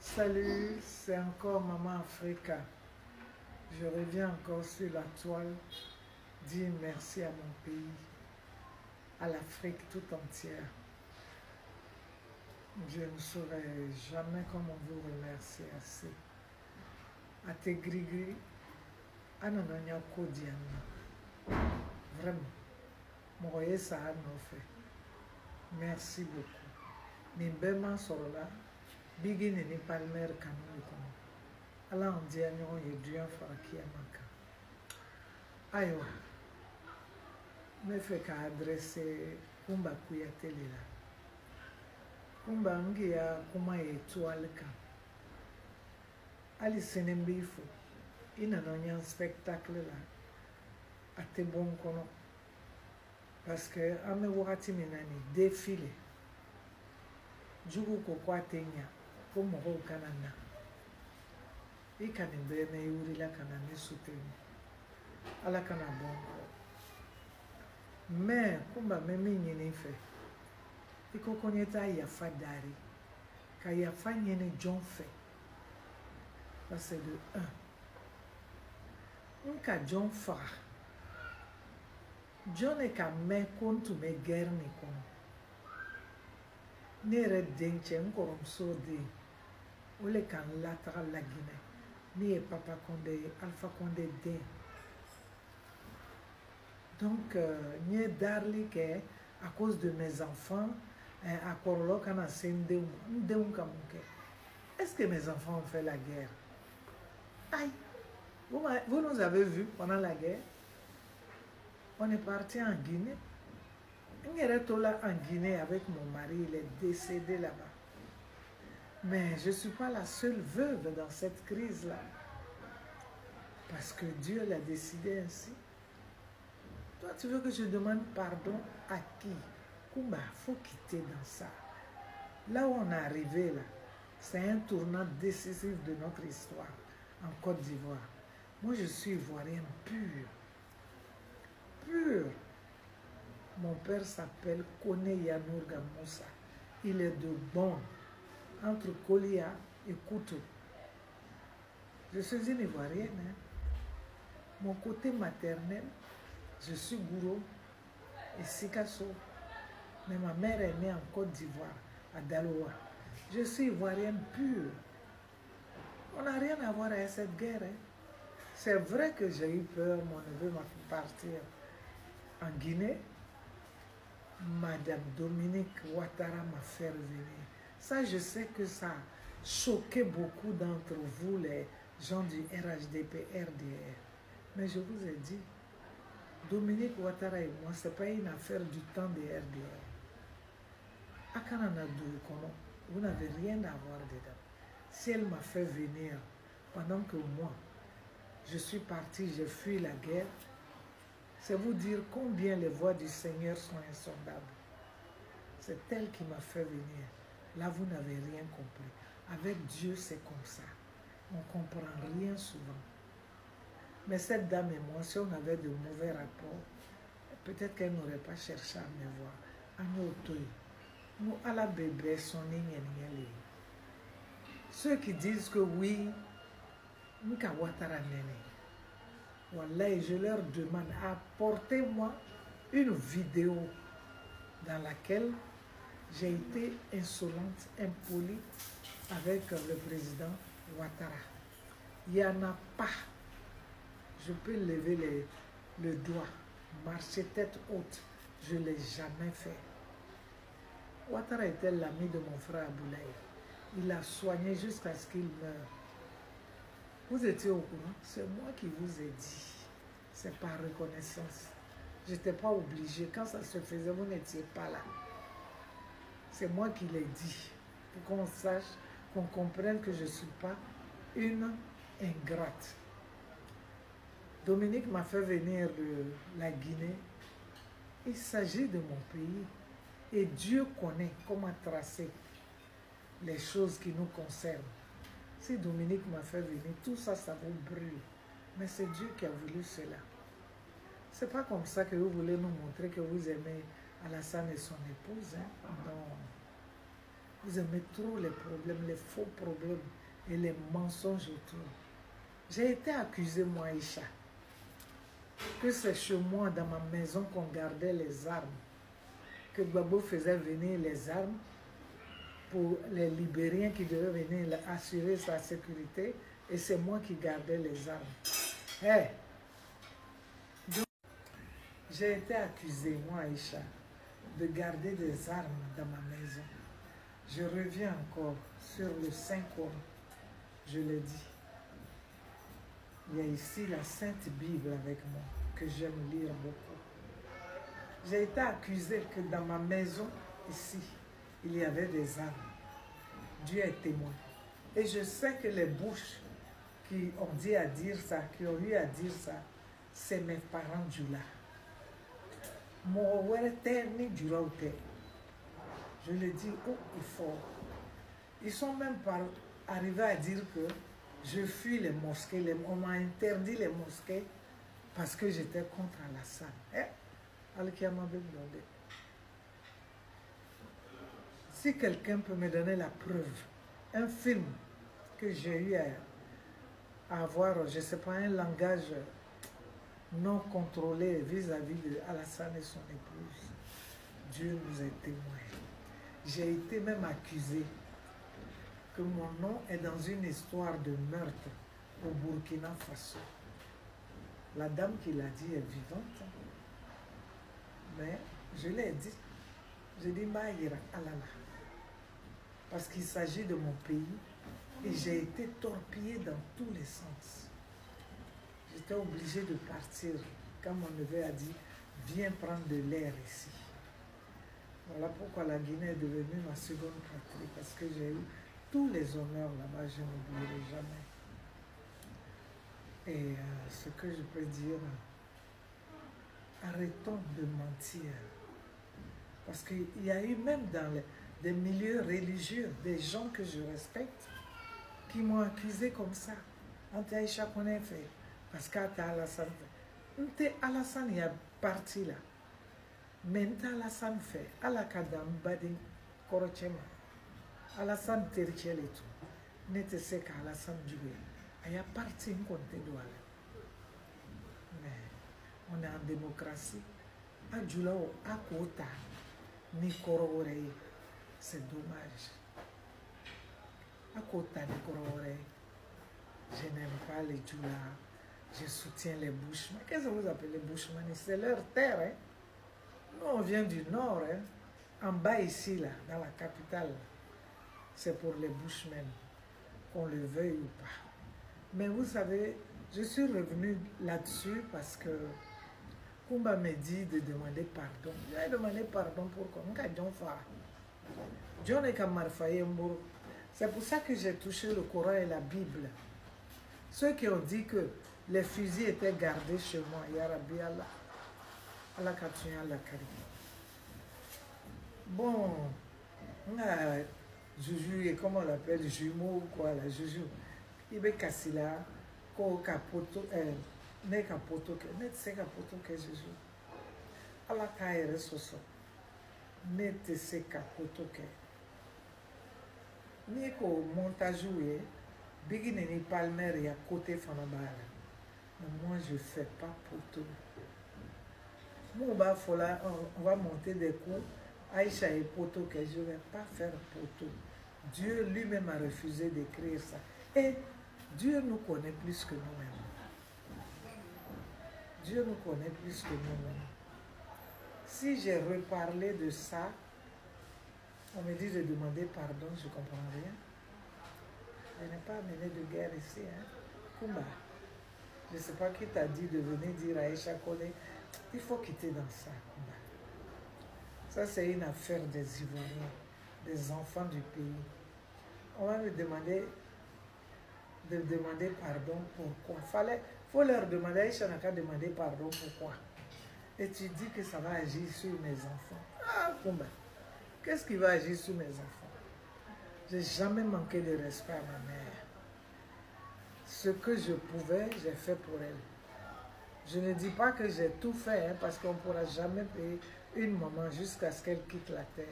Salut, c'est encore Maman Africa. Je reviens encore sur la toile, dire merci à mon pays, à l'Afrique tout entière. Je ne saurais jamais comment vous remercier assez. À tes grigri, à Nanonia Kodiana. Vraiment, mon royer ça a fait. Merci beaucoup. Nimbema Sorola, Bigi Nini Palmer Kanou. Ala ndia nyo yeduan faraki amaka. Ayo. Me fe ka adresse kumba kuya telela. Kumba ngia kuma étoile ka. Ali senembifu. Ina nonya spectacle la. Ate bon kono. Parce que ame wakati minani défilé. Jugu kokwa tenya. Komo ho kanana. I can be me urila kana ne soutenu ala kana bongo mais kumba meme nyene fe iko konyeta ya fadari ka ya fanyene John fe parce de 1 nka John fa John e ka me kontu me gerni kono nere denche nkorom so de ole kan latra la Guinée ni Papa Condé, Alpha Condé D. Donc, ni darli que à cause de mes enfants, à Korlo kana sendeum kamuke. Est-ce que mes enfants ont fait la guerre? Aïe, vous nous avez vus pendant la guerre. On est parti en Guinée. On est là en Guinée avec mon mari, il est décédé là-bas. Mais je ne suis pas la seule veuve dans cette crise-là. Parce que Dieu l'a décidé ainsi. Toi, tu veux que je demande pardon à qui? Kumba, il faut quitter dans ça. Là où on est arrivé, là, c'est un tournant décisif de notre histoire en Côte d'Ivoire. Moi, je suis ivoirienne pure. Pure. Mon père s'appelle Kone Yanourga Moussa. Il est de bon. Entre Kolia et Koutou. Je suis une Ivoirienne. Hein. Mon côté maternel, je suis Gouro et Sikasso. Mais ma mère est née en Côte d'Ivoire, à Daloa. Je suis Ivoirienne pure. On n'a rien à voir avec cette guerre. Hein. C'est vrai que j'ai eu peur, mon neveu m'a fait partir en Guinée. Madame Dominique Ouattara m'a fait revenir. Ça, je sais que ça a choqué beaucoup d'entre vous, les gens du RHDP, RDR. Mais je vous ai dit, Dominique Ouattara et moi, ce n'est pas une affaire du temps des RDR. À Kananadou, vous n'avez rien à voir dedans. Si elle m'a fait venir pendant que moi, je suis parti, j'ai fui la guerre, c'est vous dire combien les voies du Seigneur sont insondables. C'est elle qui m'a fait venir. Là, vous n'avez rien compris. Avec Dieu, c'est comme ça. On ne comprend rien souvent. Mais cette dame et moi, si on avait de mauvais rapports, peut-être qu'elle n'aurait pas cherché à me voir. Nous, à la bébé, son nez. Ceux qui disent que oui, nous Ouattara nene. Voilà, je leur demande, apportez-moi une vidéo dans laquelle j'ai été insolente, impolie avec le président Ouattara. Il n'y en a pas. Je peux lever le doigt, marcher tête haute. Je ne l'ai jamais fait. Ouattara était l'ami de mon frère Aboulaye. Il l'a soigné jusqu'à ce qu'il meure. Vous étiez au courant? C'est moi qui vous ai dit. C'est par reconnaissance. Je n'étais pas obligée. Quand ça se faisait, vous n'étiez pas là. C'est moi qui l'ai dit. Pour qu'on sache, qu'on comprenne que je ne suis pas une ingrate. Dominique m'a fait venir de la Guinée. Il s'agit de mon pays. Et Dieu connaît comment tracer les choses qui nous concernent. Si Dominique m'a fait venir, tout ça, ça vous brûle. Mais c'est Dieu qui a voulu cela. C'est pas comme ça que vous voulez nous montrer que vous aimez Alassane et son épouse. Hein? Non. Vous aimez trop les problèmes, les faux problèmes et les mensonges autour. J'ai été accusée, moi, Aïcha, que c'est chez moi, dans ma maison, qu'on gardait les armes. Que Gbagbo faisait venir les armes pour les Libériens qui devaient venir assurer sa sécurité. Et c'est moi qui gardais les armes. Hey. J'ai été accusée, moi, Aïcha, de garder des armes dans ma maison. Je reviens encore sur le Saint-Coran. Je le dis. Il y a ici la Sainte Bible avec moi, que j'aime lire beaucoup. J'ai été accusée que dans ma maison, ici, il y avait des armes. Dieu est témoin. Et je sais que les bouches qui ont dit à dire ça, qui ont eu à dire ça, c'est mes parents du là. Je le dis haut et fort. Ils sont même arrivés à dire que je fuis les mosquées. On m'a interdit les mosquées parce que j'étais contre Alassane. Si quelqu'un peut me donner la preuve, un film que j'ai eu à avoir, je ne sais pas, un langage non contrôlé vis-à-vis d'Alassane et son épouse, Dieu nous est témoin. J'ai été même accusée que mon nom est dans une histoire de meurtre au Burkina Faso. La dame qui l'a dit est vivante, mais je l'ai dit. Je dis Maïra Alala, parce qu'il s'agit de mon pays et j'ai été torpillée dans tous les sens. J'étais obligée de partir quand mon neveu a dit viens prendre de l'air ici. Voilà pourquoi la Guinée est devenue ma seconde patrie, parce que j'ai eu tous les honneurs là-bas, je n'oublierai jamais. Et ce que je peux dire, arrêtons de mentir. Parce qu'il y a eu même dans des milieux religieux, des gens que je respecte, qui m'ont accusé comme ça. Ante Aïcha qu'on a fait, parce qu'Ata Alassane fait. Ante Alassane y a parti là. Mais Ante Alassane fait, Alakadam Badin Korochema. Alassane Terichel et tout. N'était ce qu'Alassane Djoué. Il y a parti un côté de mais on est en démocratie. Adjoulao, Akota, ni Korore. C'est dommage. Akota, ni Korore. Je n'aime pas les Djoula. Je soutiens les Bushman. Qu'est-ce que vous appelez les Bushman? C'est leur terre. Hein? Nous, on vient du nord. Hein? En bas ici, là, dans la capitale. C'est pour les Bushmen, qu'on le veuille ou pas. Mais vous savez, je suis revenu là-dessus parce que Kumba me dit de demander pardon. J'ai demandé pardon pour quoi? C'est pour ça que j'ai touché le Coran et la Bible. Ceux qui ont dit que les fusils étaient gardés chez moi, Ya Rabbi Allah, Allah Katuya Allah Karim. Bon, Juju, et comment on l'appelle, jumeau ou quoi, la Juju. Il est cassé là, ko capoto, ne capoto, ne te capoto que Juju. Allah Kaire Soso, ne te se capoto que. Ni ko montage, Bigi Neni Palmer et à côté Fanabala. Mais moi, je ne fais pas poteau. On va monter des coups. Aïcha et poteau que je ne vais pas faire poteau. Dieu lui-même a refusé d'écrire ça. Et Dieu nous connaît plus que nous-mêmes. Dieu nous connaît plus que nous-mêmes. Si j'ai reparlé de ça, on me dit de demander pardon, je ne comprends rien. Je n'ai pas mené de guerre ici. Hein? Kumba, je ne sais pas qui t'a dit de venir dire à Aïcha Kone, il faut quitter dans ça, Kumba. Ça, c'est une affaire des Ivoiriens, des enfants du pays. On va me demander de demander pardon pourquoi. Faut leur demander, Aïcha n'a qu'à demander pardon pourquoi. Et tu dis que ça va agir sur mes enfants. Ah, Kumba, qu'est-ce qui va agir sur mes enfants? J'ai jamais manqué de respect à ma mère. Ce que je pouvais, j'ai fait pour elle. Je ne dis pas que j'ai tout fait, hein, parce qu'on ne pourra jamais payer une maman jusqu'à ce qu'elle quitte la terre.